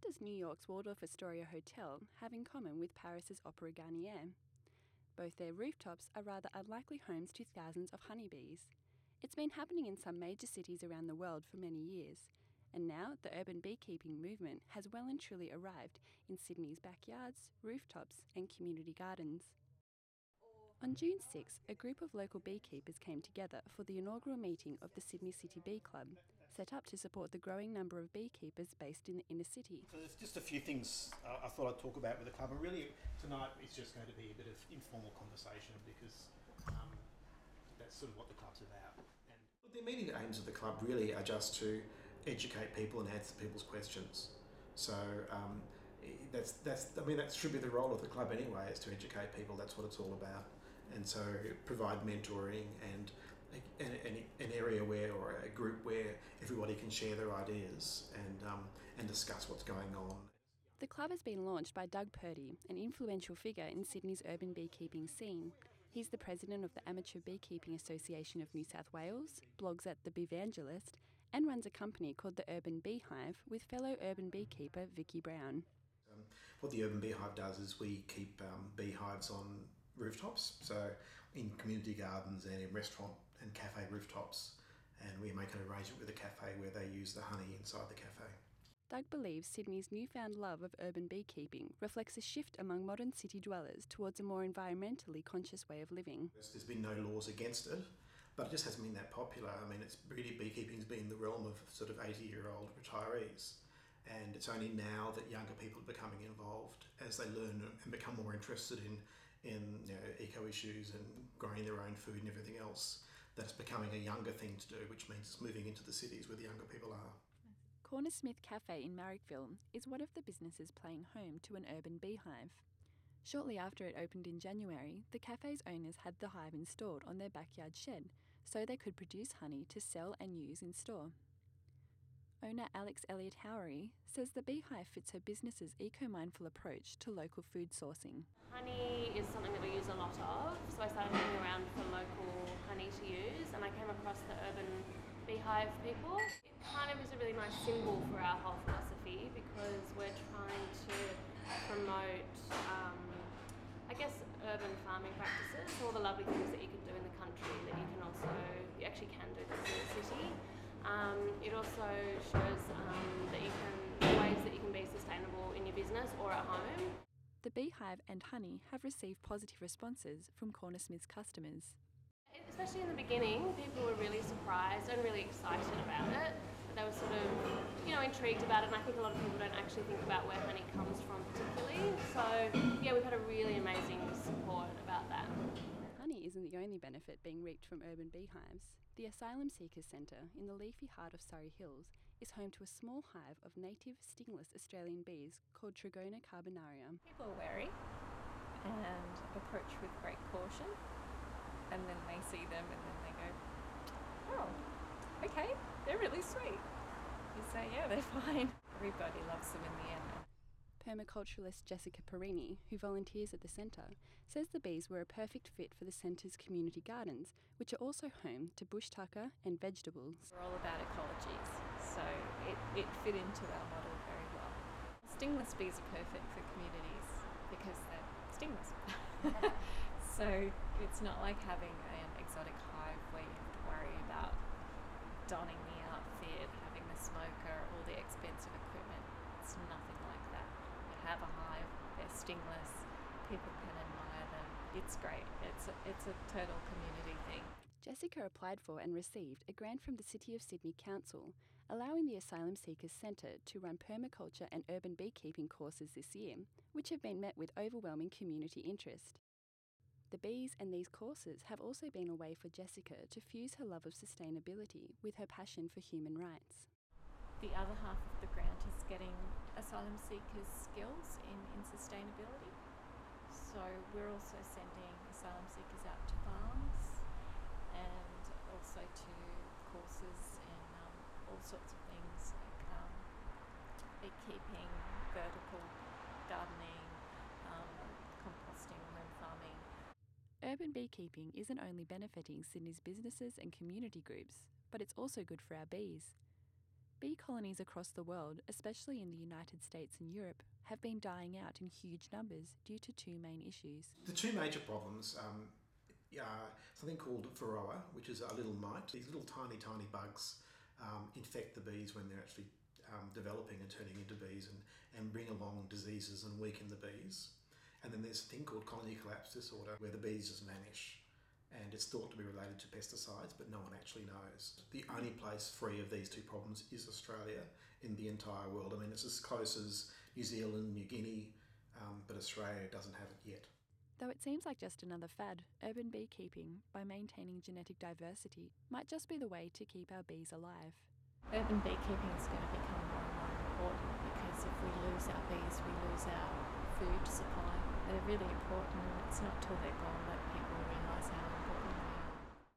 does New York's Waldorf Astoria Hotel have in common with Paris's Opera Garnier? Both their rooftops are rather unlikely homes to thousands of honeybees. It's been happening in some major cities around the world for many years, and now the urban beekeeping movement has well and truly arrived in Sydney's backyards, rooftops and community gardens. On June 6, a group of local beekeepers came together for the inaugural meeting of the Sydney City Bee Club, set up to support the growing number of beekeepers based in the inner city. So there's just a few things I thought I'd talk about with the club, and really tonight it's just going to be a bit of informal conversation because that's sort of what the club's about. And the immediate aims of the club really are just to educate people and answer people's questions. So that should be the role of the club anyway, is to educate people. That's what it's all about. And so provide mentoring and an area where, or a group where everybody can share their ideas and discuss what's going on. The club has been launched by Doug Purdy, an influential figure in Sydney's urban beekeeping scene. He's the president of the Amateur Beekeeping Association of New South Wales, blogs at The Beevangelist, and runs a company called the Urban Beehive with fellow urban beekeeper Vicky Brown. What the Urban Beehive does is we keep beehives on rooftops, so in community gardens and in restaurant and cafe rooftops, and we make an arrangement with a cafe where they use the honey inside the cafe. Doug believes Sydney's newfound love of urban beekeeping reflects a shift among modern city dwellers towards a more environmentally conscious way of living. There's been no laws against it, but it just hasn't been that popular. I mean, it's really, beekeeping's been the realm of sort of 80-year-old retirees. And it's only now that younger people are becoming involved as they learn and become more interested in eco issues and growing their own food and everything else. That's becoming a younger thing to do, which means it's moving into the cities where the younger people are. Corner Smith Cafe in Marrickville is one of the businesses playing home to an urban beehive. Shortly after it opened in January, the cafe's owners had the hive installed on their backyard shed so they could produce honey to sell and use in store. Owner Alex Elliott-Howery says the beehive fits her business's eco-mindful approach to local food sourcing. Honey is something that we use a lot of, so I started looking around for local honey to use, and I came across the urban beehive people. It kind of is a really nice symbol for our whole philosophy because we're trying to promote urban farming practices, all the lovely things that you can do in the country that you actually can do this in the city. It also shows ways that you can be sustainable in your business or at home. The beehive and honey have received positive responses from Corner Smith's customers. Especially in the beginning, people were really surprised and really excited about it. They were sort of, intrigued about it, and I think a lot of people don't actually think about where honey comes from particularly. So, we've had a really amazing support about that. Honey isn't the only benefit being reaped from urban beehives. The Asylum Seekers Centre in the leafy heart of Surrey Hills is home to a small hive of native stingless Australian bees called Trigona carbonaria. People are wary and approach with great caution, and then they see them and then they go, oh, okay, they're really sweet. You say, yeah, they're fine. Everybody loves them in the end. Permaculturalist Jessica Perini, who volunteers at the centre, says the bees were a perfect fit for the centre's community gardens, which are also home to bush tucker and vegetables. We're all about ecologies, so it fit into our model very well. Stingless bees are perfect for communities because they're stingless. So it's not like having an exotic hive where you have to worry about donning the outfit, having the smoker, all the expensive equipment. It's nothing like that. Have a hive, they're stingless, people can admire them. It's great. It's a total community thing. Jessica applied for and received a grant from the City of Sydney Council, allowing the Asylum Seekers Centre to run permaculture and urban beekeeping courses this year, which have been met with overwhelming community interest. The bees and these courses have also been a way for Jessica to fuse her love of sustainability with her passion for human rights. The other half of the grant is getting asylum seekers skills in sustainability. So we're also sending asylum seekers out to farms and also to courses in all sorts of things like beekeeping, vertical gardening, composting, home farming. Urban beekeeping isn't only benefiting Sydney's businesses and community groups, but it's also good for our bees. Bee colonies across the world, especially in the United States and Europe, have been dying out in huge numbers due to two main issues. The two major problems are something called varroa, which is a little mite. These little tiny bugs infect the bees when they're actually developing and turning into bees and bring along diseases and weaken the bees. And then there's a thing called colony collapse disorder where the bees just vanish. And it's thought to be related to pesticides, but no one actually knows. The only place free of these two problems is Australia in the entire world. I mean, it's as close as New Zealand, New Guinea, but Australia doesn't have it yet. Though it seems like just another fad, urban beekeeping, by maintaining genetic diversity, might just be the way to keep our bees alive. Urban beekeeping is going to become more and more important because if we lose our bees, we lose our food supply. They're really important, and it's not till they're gone that people